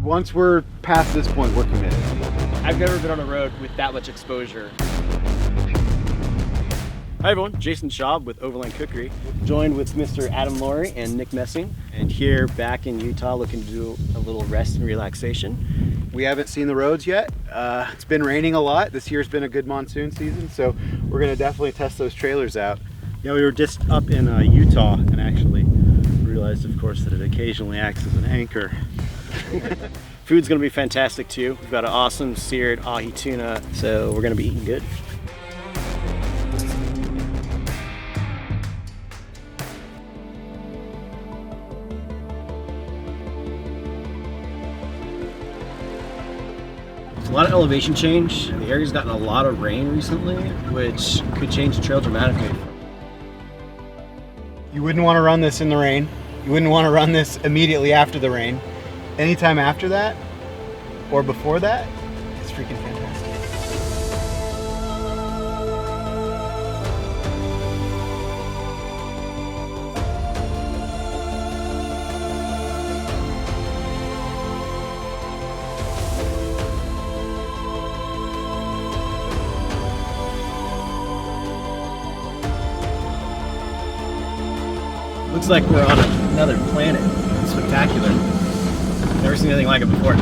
once we're past this point, we're committed. I've never been on a road with that much exposure. Hi everyone, Jason Schaub with Overland Cookery, joined with Mr. Adam Laurie and Nick Messing, and here back in Utah looking to do a little rest and relaxation. We haven't seen the roads yet. It's been raining a lot. This year's been a good monsoon season, so we're gonna definitely test those trailers out. Yeah, we were just up in Utah and actually realized, of course, that it occasionally acts as an anchor. Food's gonna be fantastic too. We've got an awesome seared ahi tuna, so we're gonna be eating good. A lot of elevation change. The area's gotten a lot of rain recently, which could change the trail dramatically. You wouldn't want to run this in the rain. You wouldn't want to run this immediately after the rain. Anytime after that, or before that, it's freaking fantastic. Looks like we're on another planet. It's spectacular. Never seen anything like it before.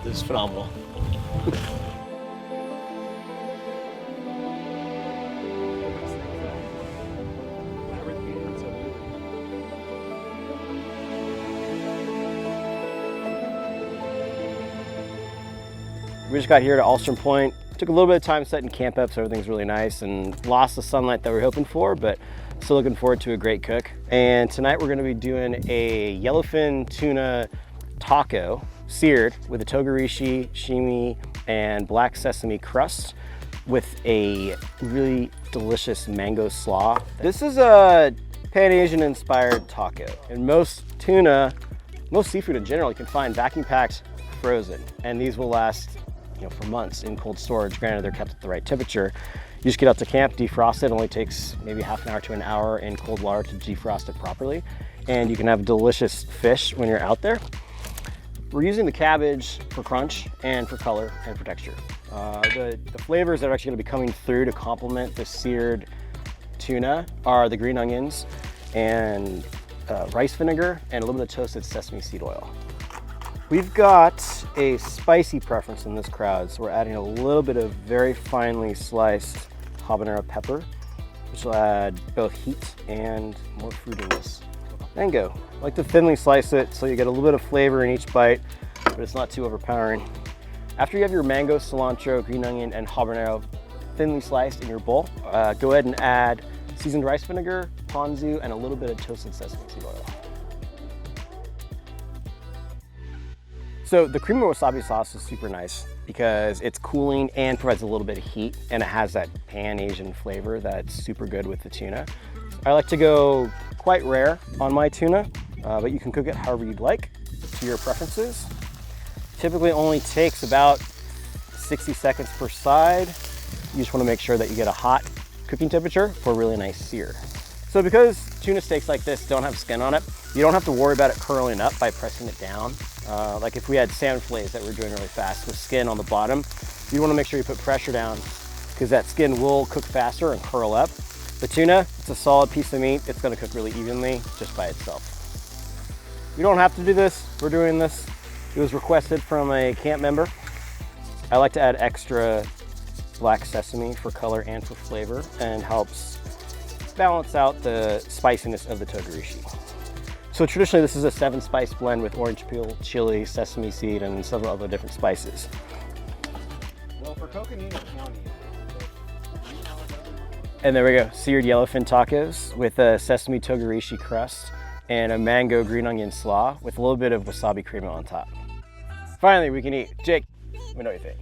This is phenomenal. We just got here to Alstrom Point. Took a little bit of time setting camp up, so everything's really nice, and lost the sunlight that we were hoping for, but still looking forward to a great cook. And tonight we're gonna be doing a yellowfin tuna taco, seared with a togarashi, shimi, and black sesame crust with a really delicious mango slaw. This is a Pan-Asian inspired taco. And most tuna, most seafood in general, you can find vacuum packed frozen. And these will last for months in cold storage. Granted, they're kept at the right temperature. You just get out to camp, defrost it. It only takes maybe half an hour to an hour in cold water to defrost it properly. And you can have delicious fish when you're out there. We're using the cabbage for crunch and for color and for texture. The flavors that are actually gonna be coming through to complement the seared tuna are the green onions and rice vinegar and a little bit of toasted sesame seed oil. We've got a spicy preference in this crowd, so we're adding a little bit of very finely sliced habanero pepper, which will add both heat and more fruitiness. Mango. I like to thinly slice it so you get a little bit of flavor in each bite, but it's not too overpowering. After you have your mango, cilantro, green onion, and habanero thinly sliced in your bowl, go ahead and add seasoned rice vinegar, ponzu, and a little bit of toasted sesame seed oil. So the crema wasabi sauce is super nice because it's cooling and provides a little bit of heat, and it has that Pan-Asian flavor that's super good with the tuna. I like to go quite rare on my tuna, but you can cook it however you'd like to your preferences. Typically only takes about 60 seconds per side. You just want to make sure that you get a hot cooking temperature for a really nice sear. So because tuna steaks like this don't have skin on it, you don't have to worry about it curling up by pressing it down. Like if we had salmon fillets that we're doing really fast with skin on the bottom, you want to make sure you put pressure down because that skin will cook faster and curl up. The tuna, it's a solid piece of meat. It's going to cook really evenly just by itself. You don't have to do this. We're doing this. It was requested from a camp member. I like to add extra black sesame for color and for flavor, and helps balance out the spiciness of the togarashi. So traditionally this is a 7-spice blend with orange peel, chili, sesame seed, and several other different spices. Well, for Coconino County. And there we go, seared yellowfin tacos with a sesame togarashi crust and a mango green onion slaw with a little bit of wasabi crema on top. Finally, we can eat. Jake, let me know what you think.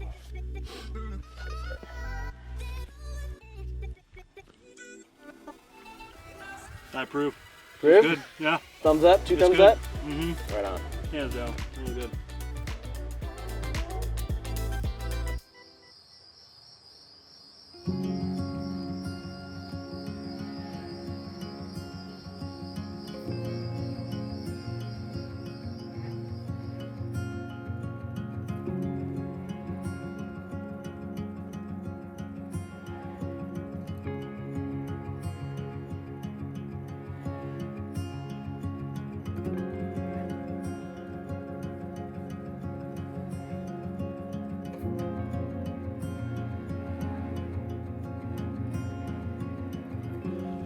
I approve. Approve? Good, yeah. Thumbs up, two It's thumbs good. up? Mm-hmm. Right on. Hands down, really good.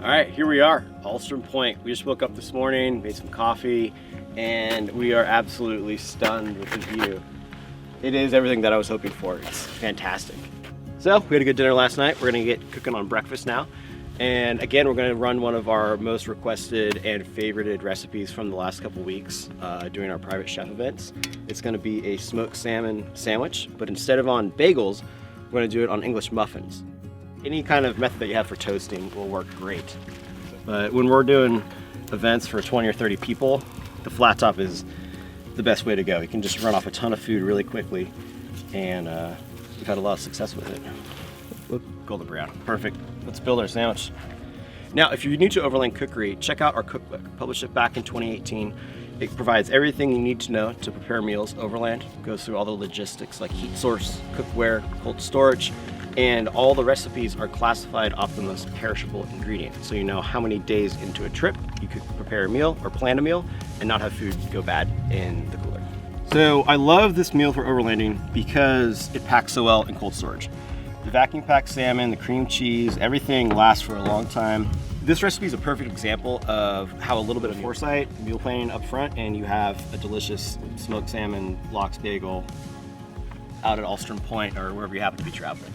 All right, here we are, Alstrom Point. We just woke up this morning, made some coffee, and we are absolutely stunned with the view. It is everything that I was hoping for. It's fantastic. So we had a good dinner last night. We're gonna get cooking on breakfast now. And again, we're gonna run one of our most requested and favorited recipes from the last couple weeks during our private chef events. It's gonna be a smoked salmon sandwich, but instead of on bagels, we're gonna do it on English muffins. Any kind of method that you have for toasting will work great. But when we're doing events for 20 or 30 people, the flat top is the best way to go. You can just run off a ton of food really quickly, and we've had a lot of success with it. Look, golden brown, perfect. Let's build our sandwich. Now, if you're new to Overland Cookery, check out our cookbook. Published it back in 2018. It provides everything you need to know to prepare meals overland. It goes through all the logistics like heat source, cookware, cold storage, and all the recipes are classified off the most perishable ingredients. So you know how many days into a trip you could prepare a meal or plan a meal and not have food go bad in the cooler. So I love this meal for overlanding because it packs so well in cold storage. The vacuum packed salmon, the cream cheese, everything lasts for a long time. This recipe is a perfect example of how a little bit of foresight, meal planning up front, and you have a delicious smoked salmon lox bagel out at Alstrom Point or wherever you happen to be traveling.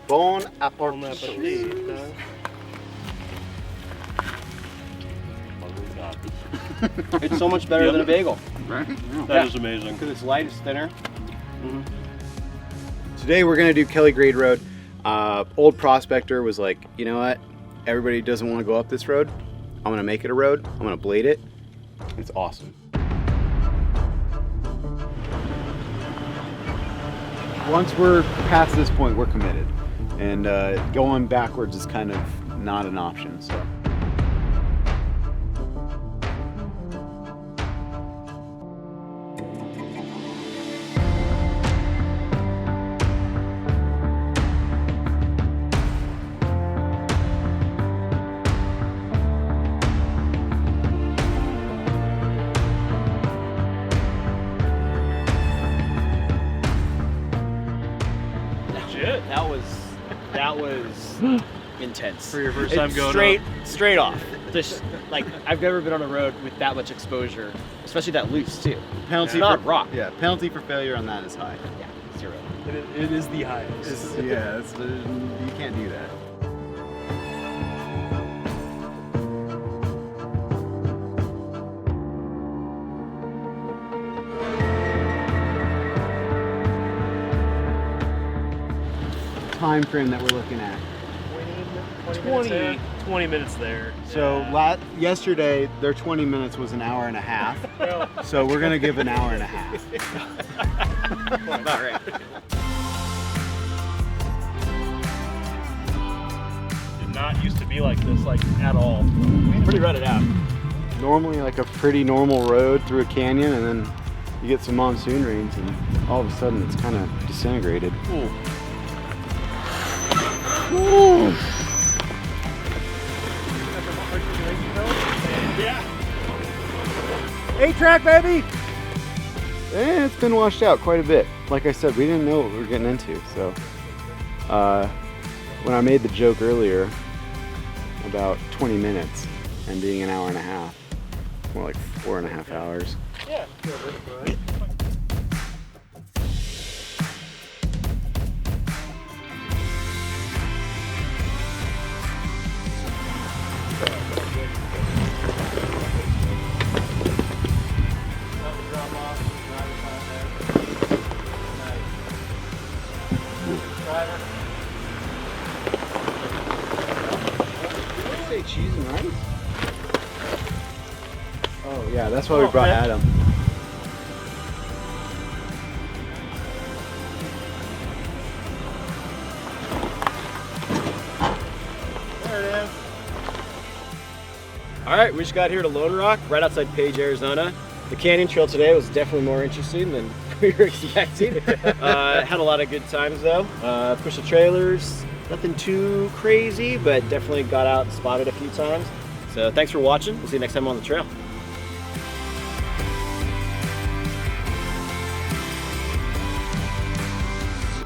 Bon Bon appetit. appetit. It's so much better than a bagel. Right? That is amazing. Because it's light, it's thinner. Today we're gonna do Kelly Grade Road. Old prospector was like, you know what? Everybody doesn't want to go up this road. I'm gonna make it a road. I'm gonna blade it. It's awesome. Once we're past this point, we're committed. And going backwards is kind of not an option, so. That was intense. For your first time going straight off. Just like I've never been on a road with that much exposure, especially that loose too. Penalty Not for rock. Yeah, penalty for failure on that is high. Yeah, 0. It is the highest. You can't do that. Time frame that we're looking at. 20 minutes there. So yesterday, their 20 minutes was an hour and a half. So we're gonna give an hour and a half. About right. Did not used to be like this, like at all. Pretty rutted out. Normally like a pretty normal road through a canyon, and then you get some monsoon rains, and all of a sudden it's kind of disintegrated. Ooh. Ooh. Yeah. 8-track, baby! And it's been washed out quite a bit. Like I said, we didn't know what we were getting into, so when I made the joke earlier about 20 minutes and being an hour and a half, more like 4.5 hours. Yeah. cheese and rice? Oh yeah, that's why we brought okay. Adam. There it is. All right, we just got here to Lone Rock, right outside Page, Arizona. The canyon trail today was definitely more interesting than we were expecting. Had a lot of good times though. Pushed the trailers, nothing too crazy, but definitely got out and spotted a few times. So thanks for watching. We'll see you next time on the trail.